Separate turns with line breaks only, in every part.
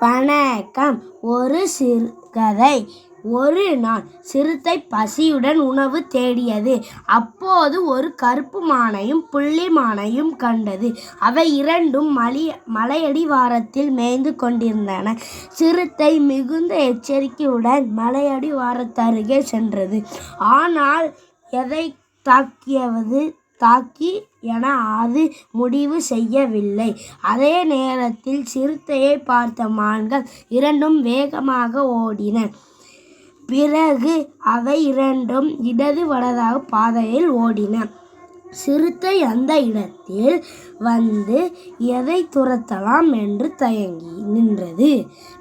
வணக்கம். ஒரு சிறுகதை. ஒரு நாள் சிறுத்தை பசியுடன் உணவு தேடியது. அப்போது ஒரு கருப்பு மானையும் புள்ளி மானையும் கண்டது. அவை இரண்டும் மலையடிவாரத்தில் மேய்ந்து கொண்டிருந்தன. சிறுத்தை மிகுந்த எச்சரிக்கையுடன் மலையடிவாரத்தருகே சென்றது. ஆனால் எதை தாக்கி என அது முடிவு செய்யவில்லை. அதே நேரத்தில் சிறுத்தையை பார்த்த மான்கள் இரண்டும் வேகமாக ஓடின. பிறகு அவை இரண்டும் இடது வலதாக பாதையில் ஓடின. சிறுத்தை அந்த இடத்தில் வந்து எதை துரத்தலாம் என்று தயங்கி நின்றது.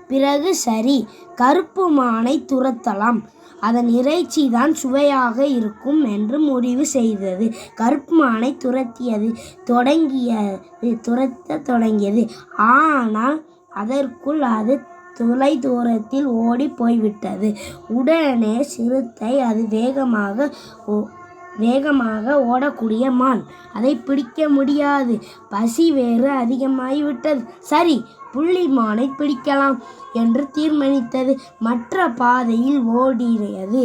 பிறகு சரி, கருப்பு மானை துரத்தலாம், அதன் இறைச்சிதான் சுவையாக இருக்கும் என்று முடிவு செய்தது. கருப்பு மானை துரத்த தொடங்கியது. ஆனால் அதற்குள் அது தொலை தூரத்தில் ஓடி போய்விட்டது. உடனே சிறுத்தை, அது வேகமாக ஓடக்கூடிய மான், அதை பிடிக்க முடியாது, பசி வேறு அதிகமாகிவிட்டது. சரி, புள்ளி மானை பிடிக்கலாம் என்று தீர்மானித்தது. மற்ற பாதையில் ஓடியது.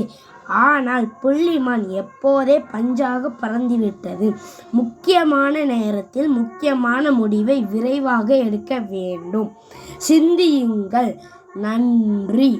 ஆனால் புள்ளிமான் எப்போதே பஞ்சாக பறந்துவிட்டது. முக்கியமான நேரத்தில் முக்கியமான முடிவை விரைவாக எடுக்க வேண்டும். சிந்தியுங்கள். நன்றி.